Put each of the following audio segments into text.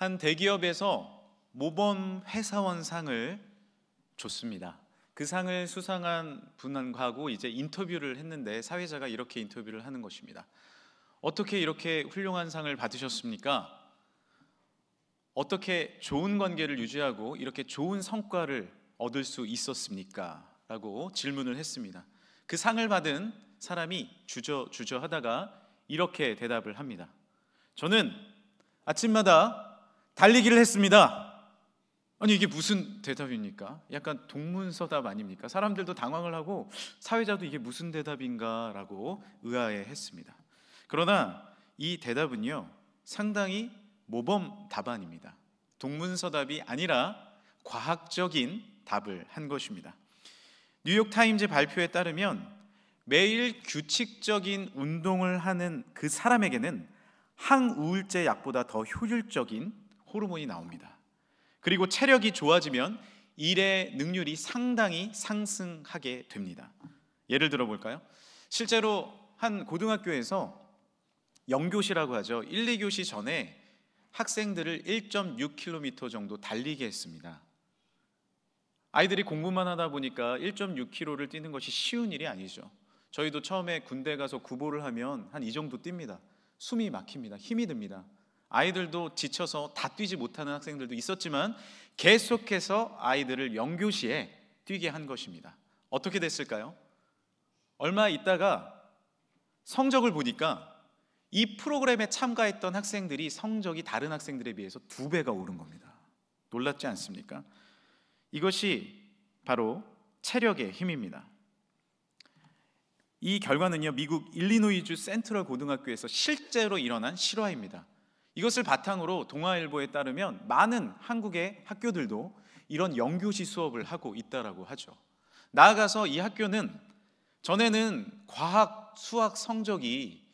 한 대기업에서 모범 회사원상을 줬습니다. 그 상을 수상한 분하고 이제 인터뷰를 했는데 사회자가 이렇게 인터뷰를 하는 것입니다. 어떻게 이렇게 훌륭한 상을 받으셨습니까? 어떻게 좋은 관계를 유지하고 이렇게 좋은 성과를 얻을 수 있었습니까? 라고 질문을 했습니다. 그 상을 받은 사람이 주저주저 하다가 이렇게 대답을 합니다. 저는 아침마다 달리기를 했습니다. 아니, 이게 무슨 대답입니까? 약간 동문서답 아닙니까? 사람들도 당황을 하고 사회자도 이게 무슨 대답인가 라고 의아해했습니다. 그러나 이 대답은요, 상당히 모범 답안입니다. 동문서답이 아니라 과학적인 답을 한 것입니다. 뉴욕타임즈 발표에 따르면 매일 규칙적인 운동을 하는 그 사람에게는 항우울제 약보다 더 효율적인 호르몬이 나옵니다. 그리고 체력이 좋아지면 일의 능률이 상당히 상승하게 됩니다. 예를 들어 볼까요? 실제로 한 고등학교에서 영교시라고 하죠. 1, 2교시 전에 학생들을 1.6km 정도 달리게 했습니다. 아이들이 공부만 하다 보니까 1.6km를 뛰는 것이 쉬운 일이 아니죠. 저희도 처음에 군대 가서 구보를 하면 한 이 정도 뜁니다. 숨이 막힙니다. 힘이 듭니다. 아이들도 지쳐서 다 뛰지 못하는 학생들도 있었지만 계속해서 아이들을 영교시에 뛰게 한 것입니다. 어떻게 됐을까요? 얼마 있다가 성적을 보니까 이 프로그램에 참가했던 학생들이 성적이 다른 학생들에 비해서 2배가 오른 겁니다. 놀랍지 않습니까? 이것이 바로 체력의 힘입니다. 이 결과는요, 미국 일리노이주 센트럴 고등학교에서 실제로 일어난 실화입니다. 이것을 바탕으로 동아일보에 따르면 많은 한국의 학교들도 이런 영교시 수업을 하고 있다라고 하죠. 나아가서 이 학교는 전에는 과학, 수학 성적이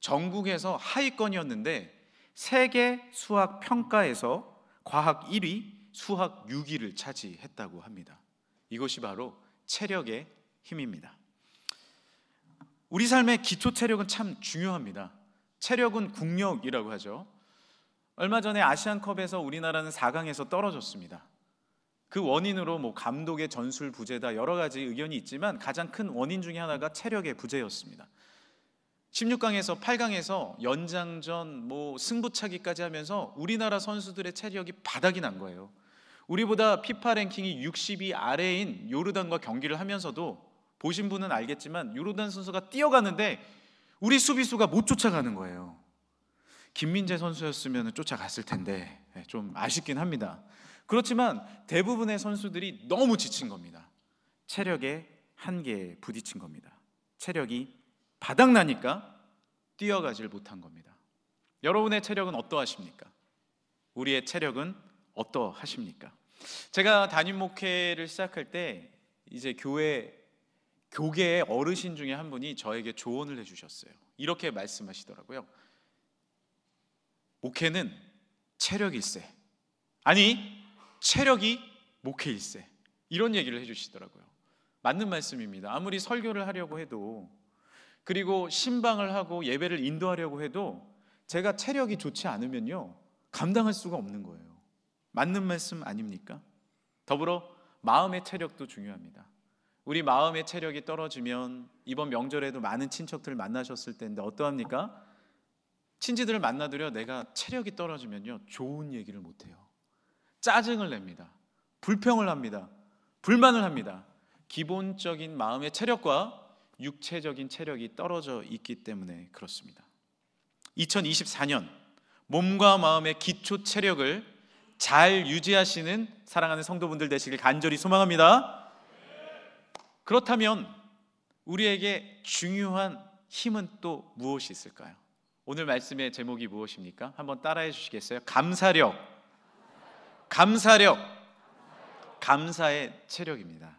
전국에서 하위권이었는데 세계 수학 평가에서 과학 1위, 수학 6위를 차지했다고 합니다. 이것이 바로 체력의 힘입니다. 우리 삶의 기초 체력은 참 중요합니다. 체력은 국력이라고 하죠. 얼마 전에 아시안컵에서 우리나라는 4강에서 떨어졌습니다. 그 원인으로 감독의 전술 부재다 여러 가지 의견이 있지만 가장 큰 원인 중에 하나가 체력의 부재였습니다. 16강에서 8강에서 연장전 승부차기까지 하면서 우리나라 선수들의 체력이 바닥이 난 거예요. 우리보다 피파 랭킹이 60위 아래인 요르단과 경기를 하면서도 보신 분은 알겠지만 요르단 선수가 뛰어가는데 우리 수비수가 못 쫓아가는 거예요. 김민재 선수였으면 쫓아갔을 텐데 좀 아쉽긴 합니다. 그렇지만 대부분의 선수들이 너무 지친 겁니다. 체력의 한계에 부딪힌 겁니다. 체력이 바닥나니까 뛰어가질 못한 겁니다. 여러분의 체력은 어떠하십니까? 우리의 체력은 어떠하십니까? 제가 담임 목회를 시작할 때 이제 교계의 어르신 중에 한 분이 저에게 조언을 해주셨어요. 이렇게 말씀하시더라고요. 목회는 체력일세, 아니 체력이 목회일세, 이런 얘기를 해주시더라고요. 맞는 말씀입니다. 아무리 설교를 하려고 해도, 그리고 신방을 하고 예배를 인도하려고 해도 제가 체력이 좋지 않으면요 감당할 수가 없는 거예요. 맞는 말씀 아닙니까? 더불어 마음의 체력도 중요합니다. 우리 마음의 체력이 떨어지면 이번 명절에도 많은 친척들을 만나셨을 텐데 어떠합니까? 친지들을 만나드려 내가 체력이 떨어지면요 좋은 얘기를 못해요. 짜증을 냅니다. 불평을 합니다. 불만을 합니다. 기본적인 마음의 체력과 육체적인 체력이 떨어져 있기 때문에 그렇습니다. 2024년 몸과 마음의 기초 체력을 잘 유지하시는 사랑하는 성도분들 되시길 간절히 소망합니다. 그렇다면 우리에게 중요한 힘은 또 무엇이 있을까요? 오늘 말씀의 제목이 무엇입니까? 한번 따라해 주시겠어요? 감사력. 감사의 체력입니다.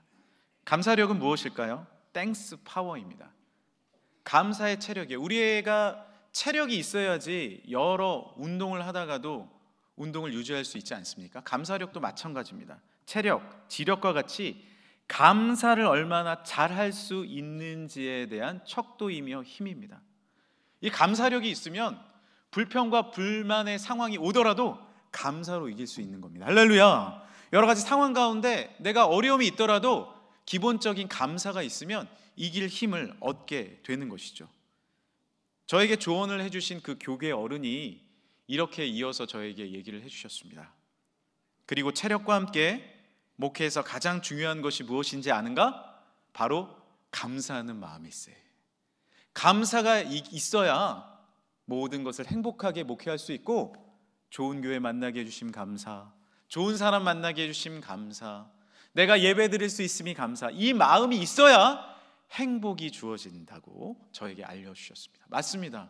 감사력은 무엇일까요? 땡스 파워입니다. 감사의 체력이에요. 우리가 체력이 있어야지 여러 운동을 하다가도 운동을 유지할 수 있지 않습니까? 감사력도 마찬가지입니다. 체력, 지력과 같이 감사를 얼마나 잘할 수 있는지에 대한 척도이며 힘입니다. 이 감사력이 있으면 불평과 불만의 상황이 오더라도 감사로 이길 수 있는 겁니다. 할렐루야. 여러 가지 상황 가운데 내가 어려움이 있더라도 기본적인 감사가 있으면 이길 힘을 얻게 되는 것이죠. 저에게 조언을 해주신 그 교계 어른이 이렇게 이어서 저에게 얘기를 해주셨습니다. 그리고 체력과 함께 목회에서 가장 중요한 것이 무엇인지 아는가? 바로 감사하는 마음일세. 감사가 있어야 모든 것을 행복하게 목회할 수 있고, 좋은 교회 만나게 해주심 감사, 좋은 사람 만나게 해주심 감사, 내가 예배 드릴 수 있음이 감사, 이 마음이 있어야 행복이 주어진다고 저에게 알려주셨습니다. 맞습니다.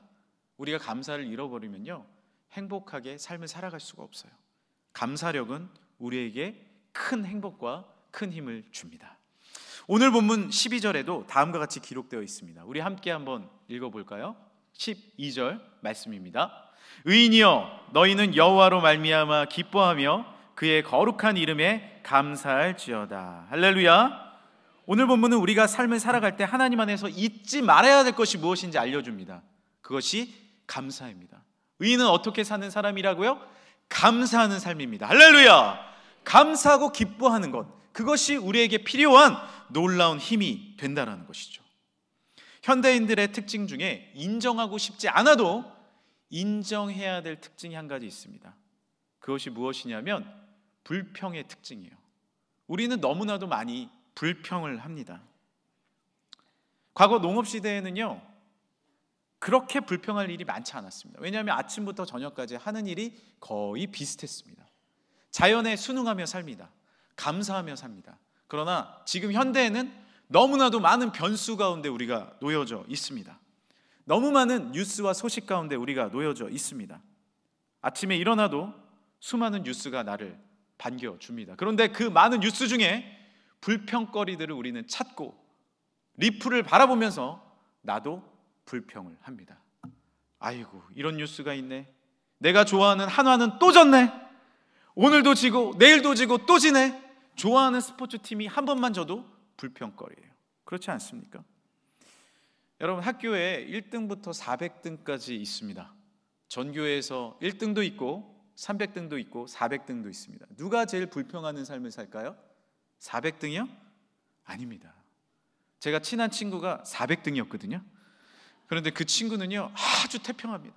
우리가 감사를 잃어버리면요, 행복하게 삶을 살아갈 수가 없어요. 감사력은 우리에게 큰 행복과 큰 힘을 줍니다. 오늘 본문 12절에도 다음과 같이 기록되어 있습니다. 우리 함께 한번 읽어볼까요? 12절 말씀입니다. 의인이여 너희는 여호와로 말미암아 기뻐하며 그의 거룩한 이름에 감사할지어다. 할렐루야. 오늘 본문은 우리가 삶을 살아갈 때 하나님 안에서 잊지 말아야 될 것이 무엇인지 알려줍니다. 그것이 감사입니다. 의인은 어떻게 사는 사람이라고요? 감사하는 삶입니다. 할렐루야. 감사하고 기뻐하는 것, 그것이 우리에게 필요한 놀라운 힘이 된다는 것이죠. 현대인들의 특징 중에 인정하고 싶지 않아도 인정해야 될 특징이 한 가지 있습니다. 그것이 무엇이냐면 불평의 특징이에요. 우리는 너무나도 많이 불평을 합니다. 과거 농업시대에는요, 그렇게 불평할 일이 많지 않았습니다. 왜냐하면 아침부터 저녁까지 하는 일이 거의 비슷했습니다. 자연에 순응하며 삽니다. 감사하며 삽니다. 그러나 지금 현대에는 너무나도 많은 변수 가운데 우리가 놓여져 있습니다. 너무 많은 뉴스와 소식 가운데 우리가 놓여져 있습니다. 아침에 일어나도 수많은 뉴스가 나를 반겨줍니다. 그런데 그 많은 뉴스 중에 불평거리들을 우리는 찾고 리플을 바라보면서 나도 불평을 합니다. 아이고, 이런 뉴스가 있네. 내가 좋아하는 한화는 또 졌네. 오늘도 지고 내일도 지고 또 지네. 좋아하는 스포츠팀이 한 번만 져도 불평거리예요. 그렇지 않습니까? 여러분, 학교에 1등부터 400등까지 있습니다. 전교에서 1등도 있고 300등도 있고 400등도 있습니다. 누가 제일 불평하는 삶을 살까요? 400등이요? 아닙니다. 제가 친한 친구가 400등이었거든요. 그런데 그 친구는요, 아주 태평합니다.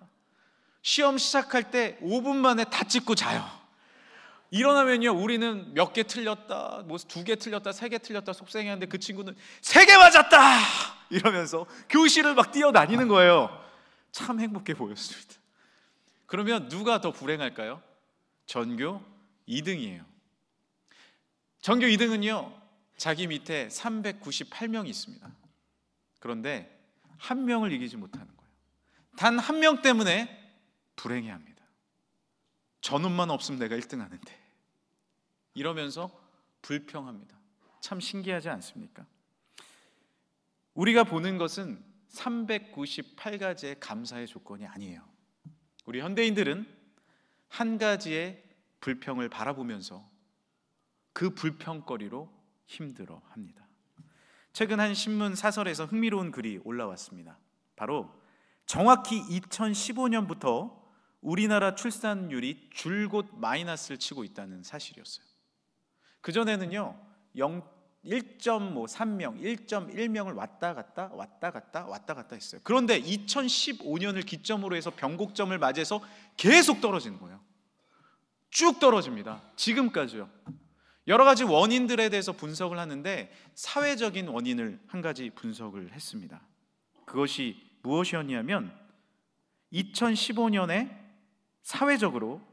시험 시작할 때 5분 만에 다 찍고 자요. 일어나면요, 우리는 몇 개 틀렸다, 뭐 2개 틀렸다, 3개 틀렸다 속상해하는데 그 친구는 3개 맞았다 이러면서 교실을 막 뛰어다니는 거예요. 참 행복해 보였습니다. 그러면 누가 더 불행할까요? 전교 2등이에요. 전교 2등은요, 자기 밑에 398명이 있습니다. 그런데 한 명을 이기지 못하는 거예요. 단 한 명 때문에 불행해합니다. 저놈만 없으면 내가 1등 하는데, 이러면서 불평합니다. 참 신기하지 않습니까? 우리가 보는 것은 398가지의 감사의 조건이 아니에요. 우리 현대인들은 한 가지의 불평을 바라보면서 그 불평거리로 힘들어합니다. 최근 한 신문 사설에서 흥미로운 글이 올라왔습니다. 바로 정확히 2015년부터 우리나라 출산율이 줄곧 마이너스를 치고 있다는 사실이었어요. 그전에는요 1.3명, 1.1명을 왔다 갔다 했어요. 그런데 2015년을 기점으로 해서 변곡점을 맞이해서 계속 떨어지는 거예요. 쭉 떨어집니다. 지금까지요. 여러 가지 원인들에 대해서 분석을 하는데 사회적인 원인을 한 가지 분석을 했습니다. 그것이 무엇이었냐면 2015년에 사회적으로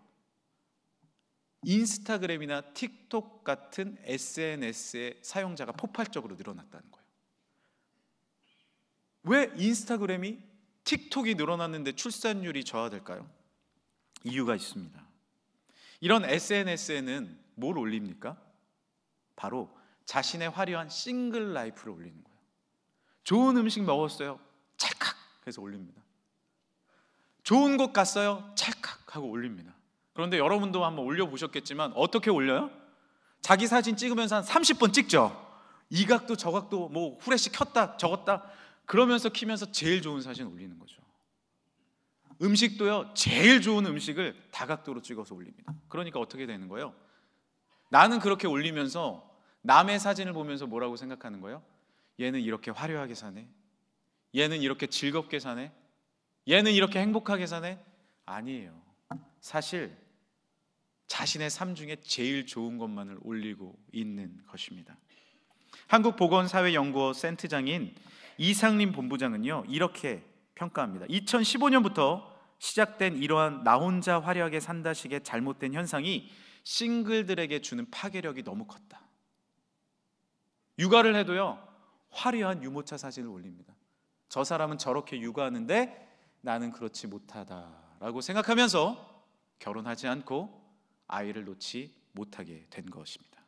인스타그램이나 틱톡 같은 SNS의 사용자가 폭발적으로 늘어났다는 거예요. 왜 인스타그램이, 틱톡이 늘어났는데 출산율이 저하될까요? 이유가 있습니다. 이런 SNS에는 뭘 올립니까? 바로 자신의 화려한 싱글 라이프를 올리는 거예요. 좋은 음식 먹었어요, 찰칵 해서 올립니다. 좋은 곳 갔어요, 찰칵 하고 올립니다. 그런데 여러분도 한번 올려보셨겠지만 어떻게 올려요? 자기 사진 찍으면서 한 30번 찍죠. 이 각도 저 각도 뭐 후레쉬 켰다 적었다 그러면서 키면서 제일 좋은 사진 올리는 거죠. 음식도요, 제일 좋은 음식을 다각도로 찍어서 올립니다. 그러니까 어떻게 되는 거예요? 나는 그렇게 올리면서 남의 사진을 보면서 뭐라고 생각하는 거예요? 얘는 이렇게 화려하게 사네, 얘는 이렇게 즐겁게 사네, 얘는 이렇게 행복하게 사네. 아니에요. 사실 자신의 삶 중에 제일 좋은 것만을 올리고 있는 것입니다. 한국보건사회연구원 센터장인 이상림 본부장은요, 이렇게 평가합니다. 2015년부터 시작된 이러한 나 혼자 화려하게 산다식의 잘못된 현상이 싱글들에게 주는 파괴력이 너무 컸다. 육아를 해도요, 화려한 유모차 사진을 올립니다. 저 사람은 저렇게 육아하는데 나는 그렇지 못하다라고 생각하면서 결혼하지 않고 아이를 놓지 못하게 된 것입니다.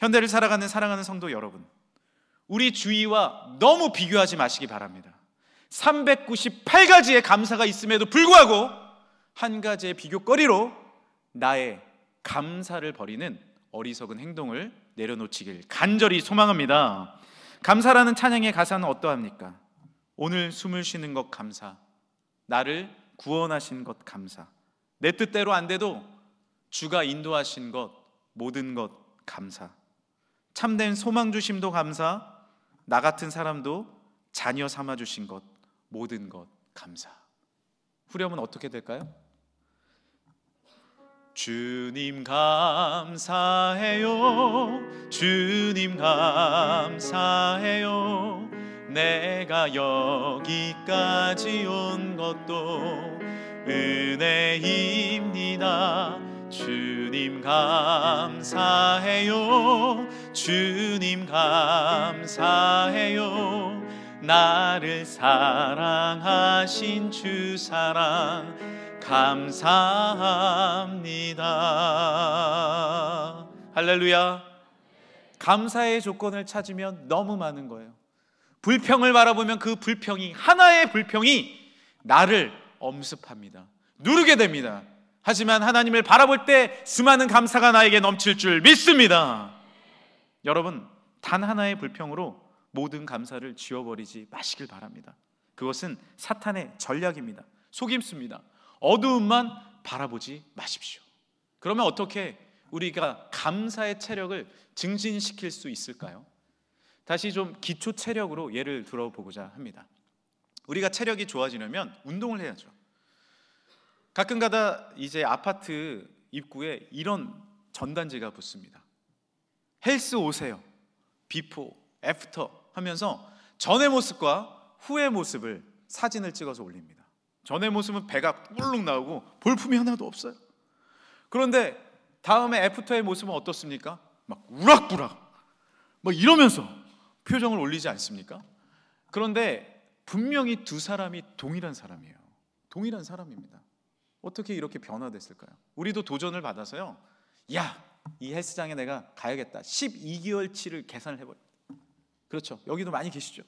현대를 살아가는 사랑하는 성도 여러분, 우리 주위와 너무 비교하지 마시기 바랍니다. 398가지의 감사가 있음에도 불구하고 한 가지의 비교거리로 나의 감사를 버리는 어리석은 행동을 내려놓치길 간절히 소망합니다. 감사라는 찬양의 가사는 어떠합니까? 오늘 숨을 쉬는 것 감사, 나를 구원하신 것 감사, 내 뜻대로 안 돼도 주가 인도하신 것 모든 것 감사, 참된 소망 주심도 감사, 나 같은 사람도 자녀 삼아 주신 것 모든 것 감사. 후렴은 어떻게 될까요? 주님 감사해요, 주님 감사해요, 내가 여기까지 온 것도 은혜입니다. 주님 감사해요, 주님 감사해요, 나를 사랑하신 주 사랑 감사합니다. 할렐루야. 감사의 조건을 찾으면 너무 많은 거예요. 불평을 바라보면 그 불평이, 하나의 불평이 나를 엄습합니다. 누르게 됩니다. 하지만 하나님을 바라볼 때 수많은 감사가 나에게 넘칠 줄 믿습니다. 여러분, 단 하나의 불평으로 모든 감사를 지워버리지 마시길 바랍니다. 그것은 사탄의 전략입니다. 속임수입니다. 어두움만 바라보지 마십시오. 그러면 어떻게 우리가 감사의 체력을 증진시킬 수 있을까요? 다시 좀 기초 체력으로 예를 들어보고자 합니다. 우리가 체력이 좋아지려면 운동을 해야죠. 가끔가다 이제 아파트 입구에 이런 전단지가 붙습니다. 헬스 오세요, 비포, 애프터 하면서 전의 모습과 후의 모습을 사진을 찍어서 올립니다. 전의 모습은 배가 뿔룩 나오고 볼품이 하나도 없어요. 그런데 다음에 애프터의 모습은 어떻습니까? 막 우락부락 막 이러면서 표정을 올리지 않습니까? 그런데 분명히 두 사람이 동일한 사람이에요. 동일한 사람입니다. 어떻게 이렇게 변화됐을까요? 우리도 도전을 받아서요, 야, 이 헬스장에 내가 가야겠다, 12개월치를 계산을 해버립니다. 그렇죠, 여기도 많이 계시죠.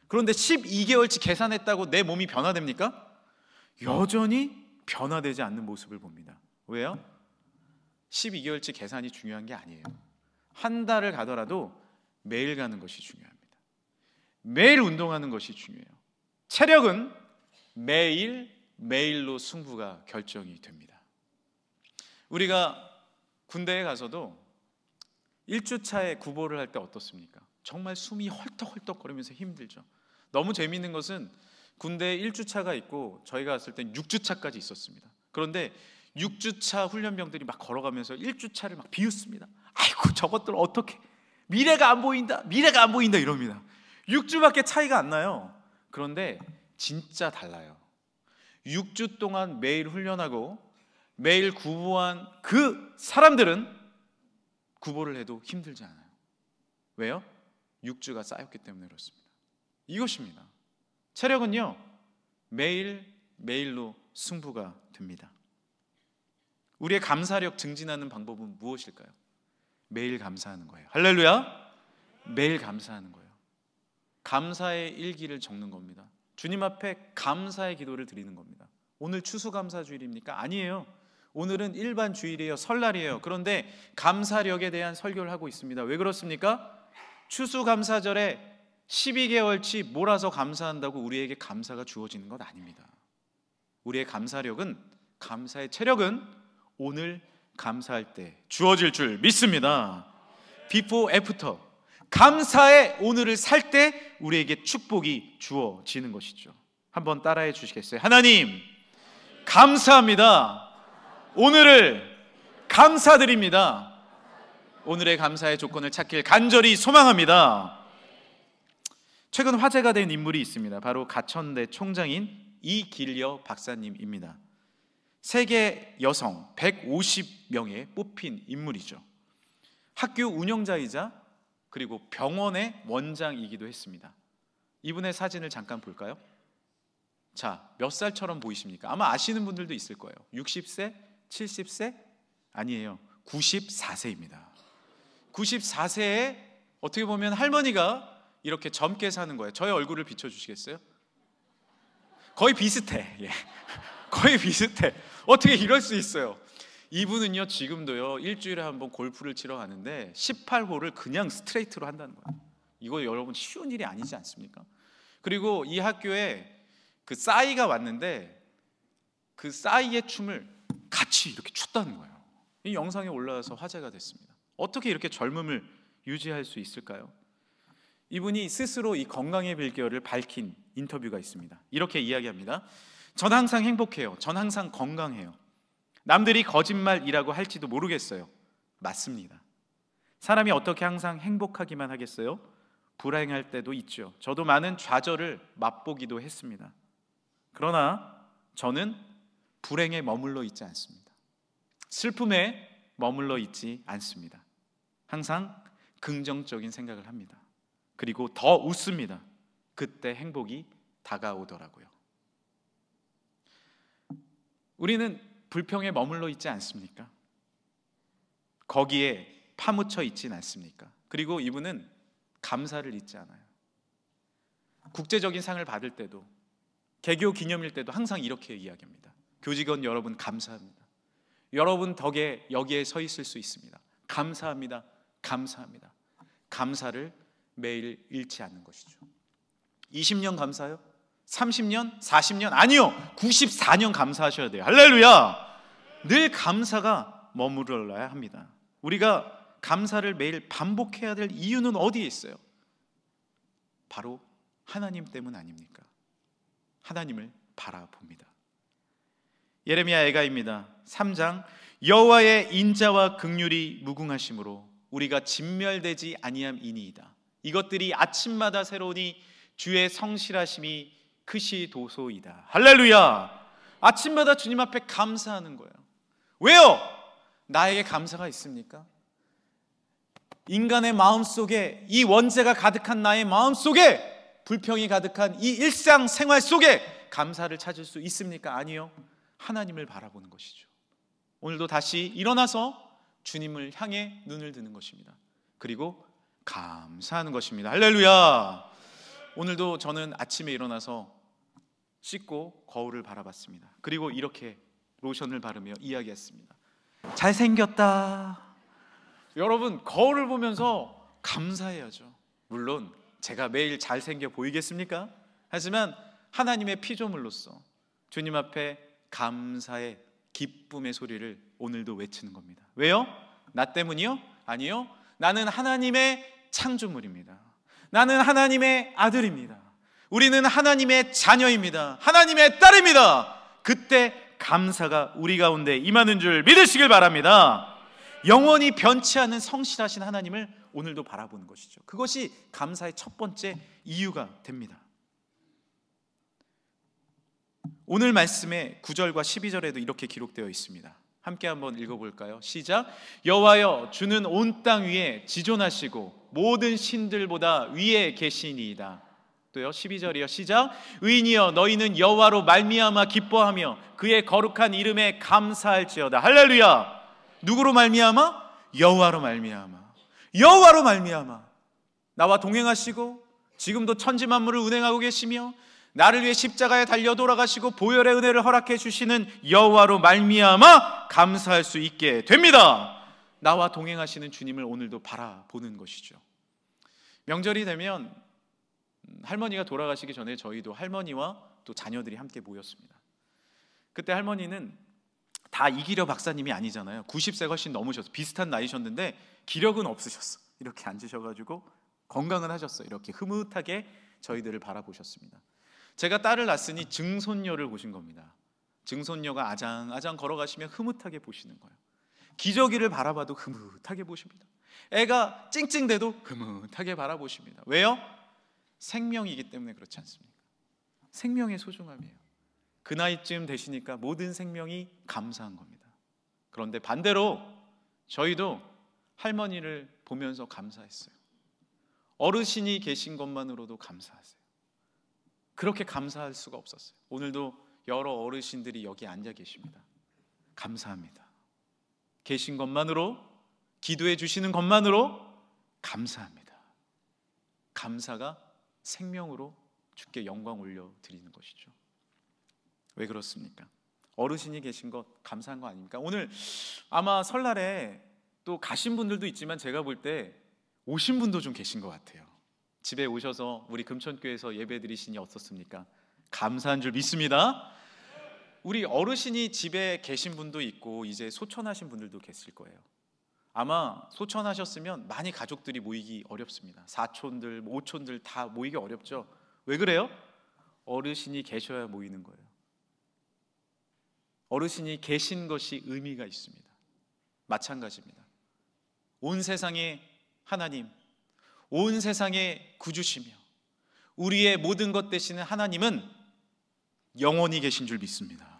그런데 12개월치 계산했다고 내 몸이 변화됩니까? 여전히 변화되지 않는 모습을 봅니다. 왜요? 12개월치 계산이 중요한 게 아니에요. 한 달을 가더라도 매일 가는 것이 중요합니다. 매일 운동하는 것이 중요해요. 체력은 매일로 승부가 결정이 됩니다. 우리가 군대에 가서도 1주차에 구보를 할 때 어떻습니까? 정말 숨이 헐떡헐떡 거리면서 힘들죠. 너무 재미있는 것은 군대에 1주차가 있고 저희가 갔을 땐 6주차까지 있었습니다. 그런데 6주차 훈련병들이 막 걸어가면서 1주차를 막 비웃습니다. 아이고, 저것들 어떻게 미래가 안 보인다, 미래가 안 보인다 이럽니다. 6주밖에 차이가 안 나요. 그런데 진짜 달라요. 6주 동안 매일 훈련하고 매일 구보한 그 사람들은 구보를 해도 힘들지 않아요. 왜요? 6주가 쌓였기 때문에 그렇습니다. 이것입니다. 체력은요, 매일로 승부가 됩니다. 우리의 감사력 증진하는 방법은 무엇일까요? 매일 감사하는 거예요. 할렐루야. 매일 감사하는 거예요. 감사의 일기를 적는 겁니다. 주님 앞에 감사의 기도를 드리는 겁니다. 오늘 추수감사주일입니까? 아니에요. 오늘은 일반 주일이에요. 설날이에요. 그런데 감사력에 대한 설교를 하고 있습니다. 왜 그렇습니까? 추수감사절에 12개월치 몰아서 감사한다고 우리에게 감사가 주어지는 것 아닙니다. 우리의 감사력은, 감사의 체력은 오늘 감사할 때 주어질 줄 믿습니다. Before, after. 감사의 오늘을 살 때 우리에게 축복이 주어지는 것이죠. 한번 따라해 주시겠어요? 하나님, 감사합니다. 오늘을 감사드립니다. 오늘의 감사의 조건을 찾길 간절히 소망합니다. 최근 화제가 된 인물이 있습니다. 바로 가천대 총장인 이길여 박사님입니다. 세계 여성 150명에 뽑힌 인물이죠. 학교 운영자이자 그리고 병원의 원장이기도 했습니다. 이분의 사진을 잠깐 볼까요? 자, 몇 살처럼 보이십니까? 아마 아시는 분들도 있을 거예요. 60세? 70세? 아니에요. 94세입니다. 94세에 어떻게 보면 할머니가 이렇게 젊게 사는 거예요. 저의 얼굴을 비춰주시겠어요? 거의 비슷해. 예. 거의 비슷해. 어떻게 이럴 수 있어요? 이분은요, 지금도요, 일주일에 한번 골프를 치러 가는데 18홀을 그냥 스트레이트로 한다는 거예요. 이거 여러분 쉬운 일이 아니지 않습니까? 그리고 이 학교에 그 싸이가 왔는데 그 싸이의 춤을 같이 이렇게 췄다는 거예요. 이 영상에 올라와서 화제가 됐습니다. 어떻게 이렇게 젊음을 유지할 수 있을까요? 이분이 스스로 이 건강의 비결을 밝힌 인터뷰가 있습니다. 이렇게 이야기합니다. 전 항상 행복해요. 전 항상 건강해요. 남들이 거짓말이라고 할지도 모르겠어요. 맞습니다. 사람이 어떻게 항상 행복하기만 하겠어요? 불행할 때도 있죠. 저도 많은 좌절을 맛보기도 했습니다. 그러나 저는 불행에 머물러 있지 않습니다. 슬픔에 머물러 있지 않습니다. 항상 긍정적인 생각을 합니다. 그리고 더 웃습니다. 그때 행복이 다가오더라고요. 우리는 불평에 머물러 있지 않습니까? 거기에 파묻혀 있진 않습니까? 그리고 이분은 감사를 잊지 않아요. 국제적인 상을 받을 때도, 개교 기념일 때도 항상 이렇게 이야기합니다. 교직원 여러분 감사합니다. 여러분 덕에 여기에 서 있을 수 있습니다. 감사합니다. 감사합니다. 감사를 매일 잃지 않는 것이죠. 20년 감사요? 30년? 40년? 아니요, 94년 감사하셔야 돼요. 할렐루야! 늘 감사가 머무러야 합니다. 우리가 감사를 매일 반복해야 될 이유는 어디에 있어요? 바로 하나님 때문 아닙니까? 하나님을 바라봅니다. 예레미야 애가입니다. 3장, 여호와의 인자와 긍휼이 무궁하심으로 우리가 진멸되지 아니함이니이다. 이것들이 아침마다 새로우니 주의 성실하심이 크시도소이다. 할렐루야! 아침마다 주님 앞에 감사하는 거예요. 왜요? 나에게 감사가 있습니까? 인간의 마음속에, 이 원죄가 가득한 나의 마음속에, 불평이 가득한 이 일상생활 속에 감사를 찾을 수 있습니까? 아니요. 하나님을 바라보는 것이죠. 오늘도 다시 일어나서 주님을 향해 눈을 드는 것입니다. 그리고 감사하는 것입니다. 할렐루야! 오늘도 저는 아침에 일어나서 씻고 거울을 바라봤습니다. 그리고 이렇게 로션을 바르며 이야기했습니다. 잘생겼다. 여러분, 거울을 보면서 감사해야죠. 물론 제가 매일 잘생겨 보이겠습니까? 하지만 하나님의 피조물로서 주님 앞에 감사의 기쁨의 소리를 오늘도 외치는 겁니다. 왜요? 나 때문이요? 아니요. 나는 하나님의 창조물입니다. 나는 하나님의 아들입니다. 우리는 하나님의 자녀입니다. 하나님의 딸입니다. 그때 감사가 우리 가운데 임하는 줄 믿으시길 바랍니다. 영원히 변치 않는 성실하신 하나님을 오늘도 바라보는 것이죠. 그것이 감사의 첫 번째 이유가 됩니다. 오늘 말씀의 9절과 12절에도 이렇게 기록되어 있습니다. 함께 한번 읽어볼까요? 시작. 여호와여, 주는 온 땅 위에 지존하시고 모든 신들보다 위에 계시니이다. 또요, 12절이요. 시작. 의인이여, 너희는 여호와로 말미암아 기뻐하며 그의 거룩한 이름에 감사할지어다. 할렐루야. 누구로 말미암아? 여호와로 말미암아. 여호와로 말미암아 나와 동행하시고 지금도 천지 만물을 운행하고 계시며 나를 위해 십자가에 달려 돌아가시고 보혈의 은혜를 허락해 주시는 여호와로 말미암아 감사할 수 있게 됩니다. 나와 동행하시는 주님을 오늘도 바라보는 것이죠. 명절이 되면 할머니가 돌아가시기 전에 저희도 할머니와 또 자녀들이 함께 모였습니다. 그때 할머니는 다 이기려 박사님이 아니잖아요. 90세가 훨씬 넘으셔서 비슷한 나이셨는데 기력은 없으셨어. 이렇게 앉으셔가지고 건강은 하셨어요. 이렇게 흐뭇하게 저희들을 바라보셨습니다. 제가 딸을 낳았으니 증손녀를 보신 겁니다. 증손녀가 아장아장 걸어가시면 흐뭇하게 보시는 거예요. 기저귀를 바라봐도 흐뭇하게 보십니다. 애가 찡찡대도 흐뭇하게 바라보십니다. 왜요? 생명이기 때문에 그렇지 않습니까? 생명의 소중함이에요. 그 나이쯤 되시니까 모든 생명이 감사한 겁니다. 그런데 반대로 저희도 할머니를 보면서 감사했어요. 어르신이 계신 것만으로도 감사하세요. 그렇게 감사할 수가 없었어요. 오늘도 여러 어르신들이 여기 앉아 계십니다. 감사합니다. 계신 것만으로, 기도해 주시는 것만으로 감사합니다. 감사가 생명으로 주께 영광 올려드리는 것이죠. 왜 그렇습니까? 어르신이 계신 것 감사한 거 아닙니까? 오늘 아마 설날에 또 가신 분들도 있지만 제가 볼 때 오신 분도 좀 계신 것 같아요. 집에 오셔서 우리 금천교회에서 예배 드리시니 어떻습니까? 감사한 줄 믿습니다. 우리 어르신이 집에 계신 분도 있고 이제 소천하신 분들도 계실 거예요. 아마 소천하셨으면 많이 가족들이 모이기 어렵습니다. 사촌들, 오촌들 다 모이기 어렵죠. 왜 그래요? 어르신이 계셔야 모이는 거예요. 어르신이 계신 것이 의미가 있습니다. 마찬가지입니다. 온 세상의 하나님, 온 세상의 구주시며 우리의 모든 것 되시는 하나님은 영원히 계신 줄 믿습니다.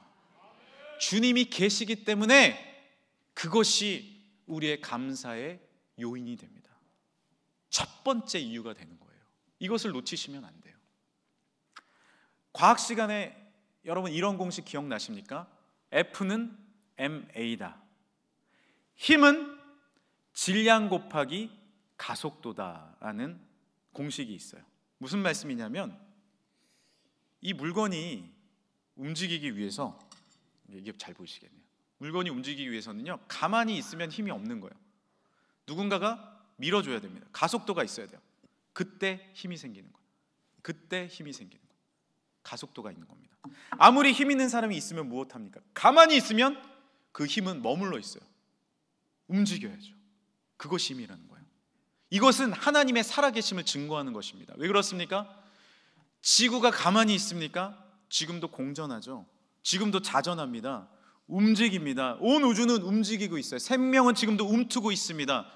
주님이 계시기 때문에 그것이 우리의 감사의 요인이 됩니다. 첫 번째 이유가 되는 거예요. 이것을 놓치시면 안 돼요. 과학 시간에 여러분 이런 공식 기억나십니까? F는 ma다. 힘은 질량 곱하기 가속도다라는 공식이 있어요. 무슨 말씀이냐면 이 물건이 움직이기 위해서, 이게 잘 보이시겠네요. 물건이 움직이기 위해서는요, 가만히 있으면 힘이 없는 거예요. 누군가가 밀어줘야 됩니다. 가속도가 있어야 돼요. 그때 힘이 생기는 거예요. 그때 힘이 생기는 거예요. 가속도가 있는 겁니다. 아무리 힘 있는 사람이 있으면 무엇합니까? 가만히 있으면 그 힘은 머물러 있어요. 움직여야죠. 그것이 힘이라는 거예요. 이것은 하나님의 살아계심을 증거하는 것입니다. 왜 그렇습니까? 지구가 가만히 있습니까? 지금도 공전하죠. 지금도 자전합니다. 움직입니다. 온 우주는 움직이고 있어요. 생명은 지금도 움트고 있습니다.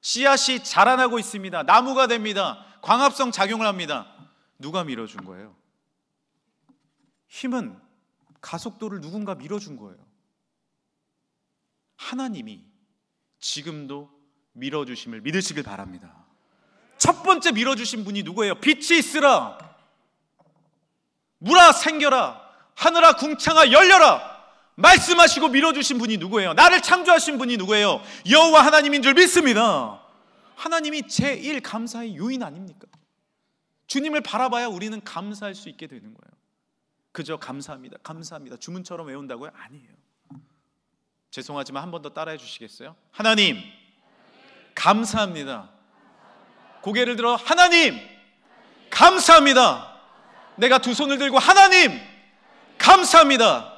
씨앗이 자라나고 있습니다. 나무가 됩니다. 광합성 작용을 합니다. 누가 밀어준 거예요? 힘은 가속도를 누군가 밀어준 거예요. 하나님이 지금도 밀어주심을 믿으시길 바랍니다. 첫 번째 밀어주신 분이 누구예요? 빛이 있으라, 물아 생겨라, 하늘아 궁창아 열려라 말씀하시고 밀어주신 분이 누구예요? 나를 창조하신 분이 누구예요? 여호와 하나님인 줄 믿습니다. 하나님이 제1 감사의 요인 아닙니까? 주님을 바라봐야 우리는 감사할 수 있게 되는 거예요. 그저 감사합니다, 감사합니다 주문처럼 외운다고요? 아니에요. 죄송하지만 한 번 더 따라해 주시겠어요? 하나님 감사합니다. 고개를 들어 하나님 감사합니다. 내가 두 손을 들고 하나님 감사합니다.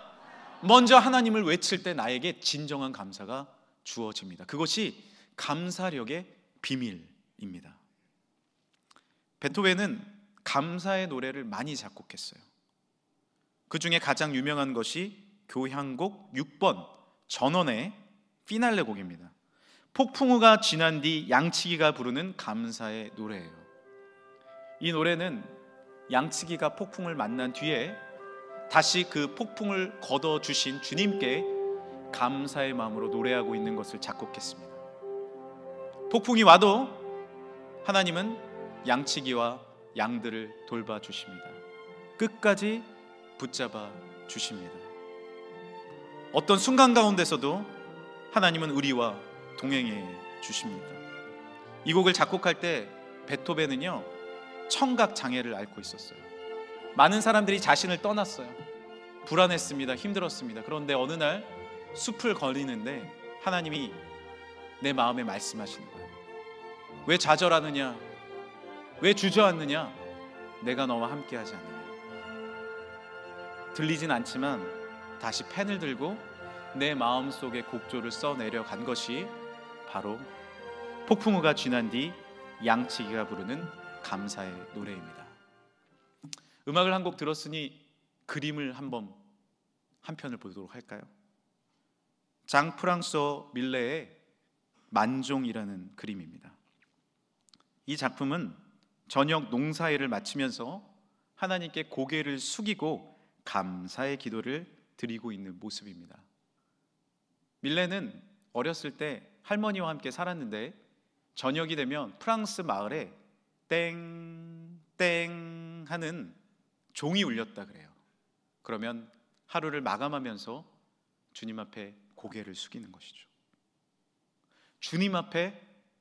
먼저 하나님을 외칠 때 나에게 진정한 감사가 주어집니다. 그것이 감사력의 비밀입니다. 베토벤은 감사의 노래를 많이 작곡했어요. 그 중에 가장 유명한 것이 교향곡 6번 전원의 피날레 곡입니다. 폭풍우가 지난 뒤 양치기가 부르는 감사의 노래예요. 이 노래는 양치기가 폭풍을 만난 뒤에 다시 그 폭풍을 걷어주신 주님께 감사의 마음으로 노래하고 있는 것을 작곡했습니다. 폭풍이 와도 하나님은 양치기와 양들을 돌봐주십니다. 끝까지 붙잡아 주십니다. 어떤 순간 가운데서도 하나님은 우리와 동행해 주십니다. 이 곡을 작곡할 때 베토벤은요, 청각 장애를 앓고 있었어요. 많은 사람들이 자신을 떠났어요. 불안했습니다. 힘들었습니다. 그런데 어느 날 숲을 걸리는데 하나님이 내 마음에 말씀하시는 거예요. 왜 좌절하느냐? 왜 주저앉느냐? 내가 너와 함께하지 않느냐? 들리진 않지만 다시 펜을 들고 내 마음속에 곡조를 써내려간 것이 바로 폭풍우가 지난 뒤 양치기가 부르는 감사의 노래입니다. 음악을 한 곡 들었으니 그림을 한 편을 보도록 할까요? 장 프랑소어 밀레의 만종이라는 그림입니다. 이 작품은 저녁 농사일을 마치면서 하나님께 고개를 숙이고 감사의 기도를 드리고 있는 모습입니다. 밀레는 어렸을 때 할머니와 함께 살았는데 저녁이 되면 프랑스 마을에 땡땡 하는 종이 울렸다 그래요. 그러면 하루를 마감하면서 주님 앞에 고개를 숙이는 것이죠. 주님 앞에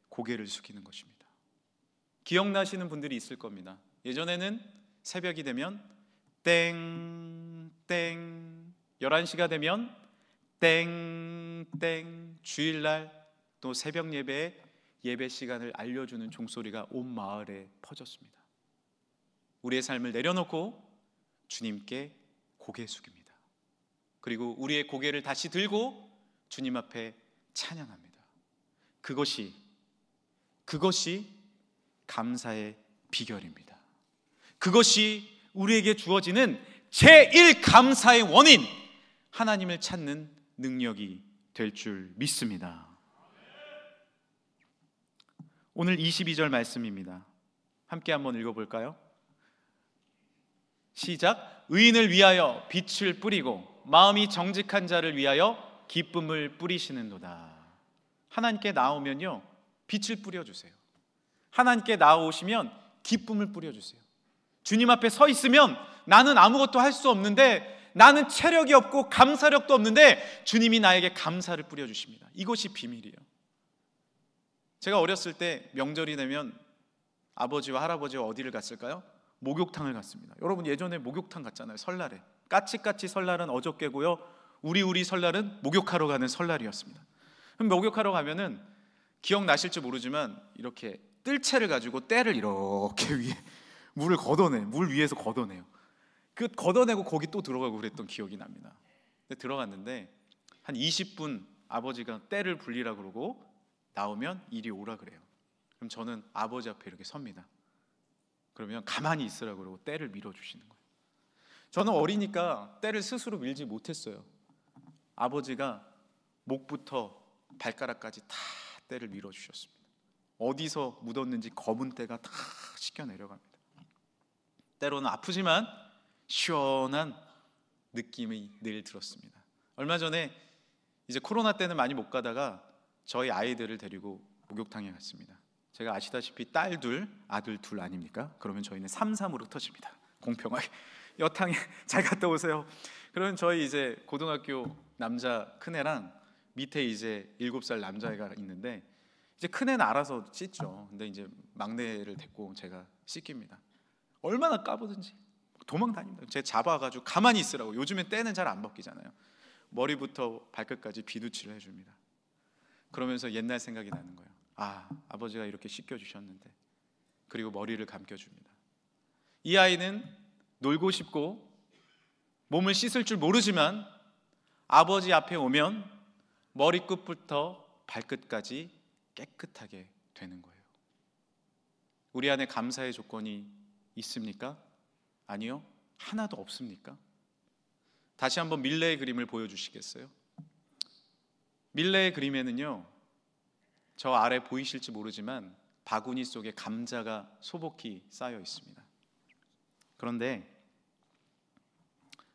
고개를 숙이는 것입니다. 기억나시는 분들이 있을 겁니다. 예전에는 새벽이 되면 땡땡, 11시가 되면 땡땡, 주일날 또 새벽 예배 시간을 알려주는 종소리가 온 마을에 퍼졌습니다. 우리의 삶을 내려놓고 주님께 고개 숙입니다. 그리고 우리의 고개를 다시 들고 주님 앞에 찬양합니다. 그것이 감사의 비결입니다. 그것이 우리에게 주어지는 제1 감사의 원인, 하나님을 찾는 능력이 될 줄 믿습니다. 오늘 22절 말씀입니다. 함께 한번 읽어볼까요? 시작. 의인을 위하여 빛을 뿌리고 마음이 정직한 자를 위하여 기쁨을 뿌리시는도다. 하나님께 나오면요, 빛을 뿌려주세요. 하나님께 나오시면 기쁨을 뿌려주세요. 주님 앞에 서 있으면 나는 아무것도 할 수 없는데, 나는 체력이 없고 감사력도 없는데 주님이 나에게 감사를 뿌려주십니다. 이것이 비밀이에요. 제가 어렸을 때 명절이 되면 아버지와 할아버지와 어디를 갔을까요? 목욕탕을 갔습니다. 여러분 예전에 목욕탕 갔잖아요. 설날에 까치까치 설날은 어저께고요, 우리 설날은 목욕하러 가는 설날이었습니다. 그럼 목욕하러 가면은 기억나실지 모르지만 이렇게 뜰채를 가지고 때를 이렇게 위에 물 위에서 걷어내요. 그 걷어내고 거기 또 들어가고 그랬던 기억이 납니다. 근데 들어갔는데 한 20분 아버지가 때를 불리라 그러고 나오면 이리 오라 그래요. 그럼 저는 아버지 앞에 이렇게 섭니다. 그러면 가만히 있으라 그러고 때를 밀어주시는 거예요. 저는 어리니까 때를 스스로 밀지 못했어요. 아버지가 목부터 발가락까지 다 때를 밀어주셨습니다. 어디서 묻었는지 검은 때가 다 씻겨 내려갑니다. 때로는 아프지만 시원한 느낌이 늘 들었습니다. 얼마 전에 이제 코로나 때는 많이 못 가다가 저희 아이들을 데리고 목욕탕에 갔습니다. 제가 아시다시피 딸 둘, 아들 둘 아닙니까? 그러면 저희는 3-3으로 터집니다. 공평하게. 여탕에 잘 갔다 오세요. 그러면 저희 이제 고등학교 남자 큰애랑 밑에 이제 7살 남자애가 있는데, 이제 큰애는 알아서 씻죠. 근데 이제 막내를 데리고 제가 씻깁니다. 얼마나 까부든지 도망 다닙니다. 제가 잡아가지고 가만히 있으라고. 요즘엔 때는 잘 안 벗기잖아요. 머리부터 발끝까지 비누칠을 해줍니다. 그러면서 옛날 생각이 나는 거예요. 아버지가 이렇게 씻겨주셨는데. 그리고 머리를 감겨줍니다. 이 아이는 놀고 싶고 몸을 씻을 줄 모르지만 아버지 앞에 오면 머리끝부터 발끝까지 깨끗하게 되는 거예요. 우리 안에 감사의 조건이 있습니까? 아니요, 하나도 없습니까? 다시 한번 밀레의 그림을 보여주시겠어요? 밀레의 그림에는요, 저 아래 보이실지 모르지만 바구니 속에 감자가 소복히 쌓여 있습니다. 그런데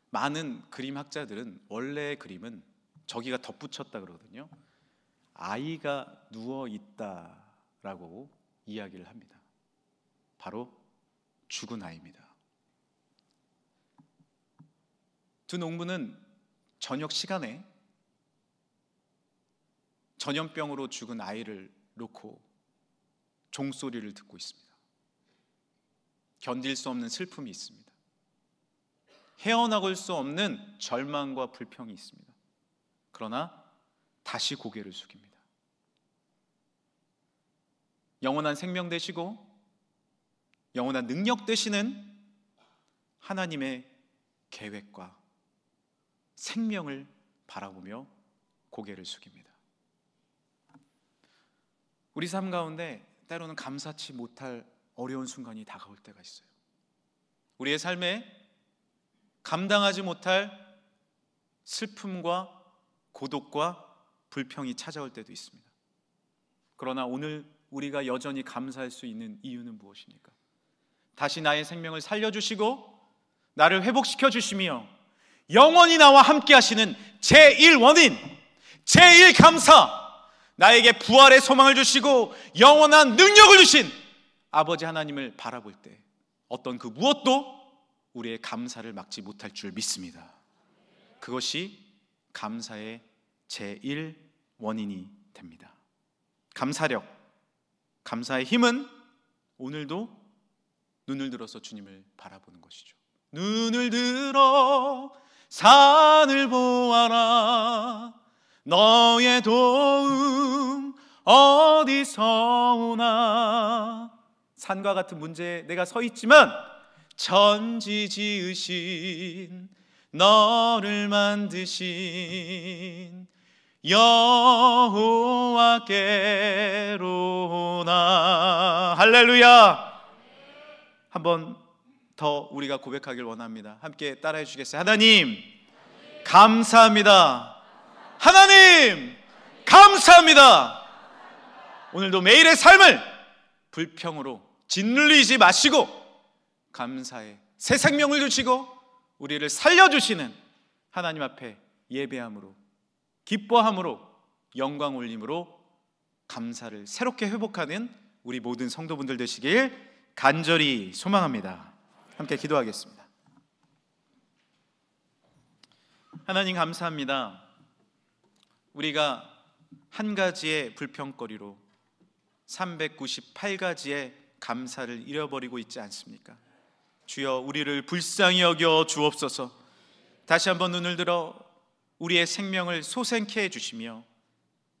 많은 그림 학자들은 원래의 그림은 저기가 덧붙였다 그러거든요. 아이가 누워 있다라고 이야기를 합니다. 바로 죽은 아이입니다. 두 농부는 저녁 시간에 전염병으로 죽은 아이를 놓고 종소리를 듣고 있습니다. 견딜 수 없는 슬픔이 있습니다. 헤어나올 수 없는 절망과 불평이 있습니다. 그러나 다시 고개를 숙입니다. 영원한 생명 되시고 영원한 능력 되시는 하나님의 계획과 생명을 바라보며 고개를 숙입니다. 우리 삶 가운데 때로는 감사치 못할 어려운 순간이 다가올 때가 있어요. 우리의 삶에 감당하지 못할 슬픔과 고독과 불평이 찾아올 때도 있습니다. 그러나 오늘 우리가 여전히 감사할 수 있는 이유는 무엇입니까? 다시 나의 생명을 살려주시고 나를 회복시켜 주시며 영원히 나와 함께 하시는 제1원인, 제1감사, 나에게 부활의 소망을 주시고 영원한 능력을 주신 아버지 하나님을 바라볼 때 어떤 그 무엇도 우리의 감사를 막지 못할 줄 믿습니다. 그것이 감사의 제1원인이 됩니다. 감사력, 감사의 힘은 오늘도 눈을 들어서 주님을 바라보는 것이죠. 눈을 들어 산을 보아라. 너의 도움 어디서 오나. 산과 같은 문제에 내가 서 있지만 천지 지으신 너를 만드신 여호와께로 오나. 할렐루야. 한 번 더 우리가 고백하길 원합니다. 함께 따라해 주시겠어요? 하나님 감사합니다. 하나님 감사합니다. 오늘도 매일의 삶을 불평으로 짓눌리지 마시고 감사의 새 생명을 주시고 우리를 살려주시는 하나님 앞에 예배함으로, 기뻐함으로, 영광 올림으로 감사를 새롭게 회복하는 우리 모든 성도분들 되시길 간절히 소망합니다. 함께 기도하겠습니다. 하나님 감사합니다. 우리가 한 가지의 불평거리로 398가지의 감사를 잃어버리고 있지 않습니까? 주여 우리를 불쌍히 여겨 주옵소서. 다시 한번 눈을 들어 우리의 생명을 소생케 해주시며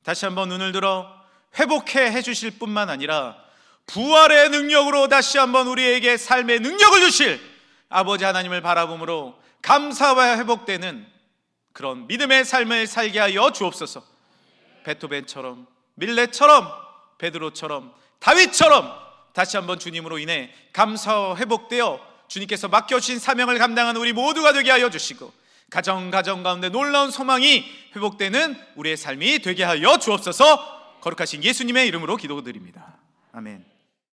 다시 한번 눈을 들어 회복해 해주실 뿐만 아니라 부활의 능력으로 다시 한번 우리에게 삶의 능력을 주실 아버지 하나님을 바라봄으로 감사와 회복되는 그런 믿음의 삶을 살게 하여 주옵소서. 베토벤처럼, 밀레처럼, 베드로처럼, 다윗처럼 다시 한번 주님으로 인해 감사와 회복되어 주님께서 맡겨주신 사명을 감당하는 우리 모두가 되게 하여 주시고 가정 가운데 놀라운 소망이 회복되는 우리의 삶이 되게 하여 주옵소서. 거룩하신 예수님의 이름으로 기도드립니다. 아멘.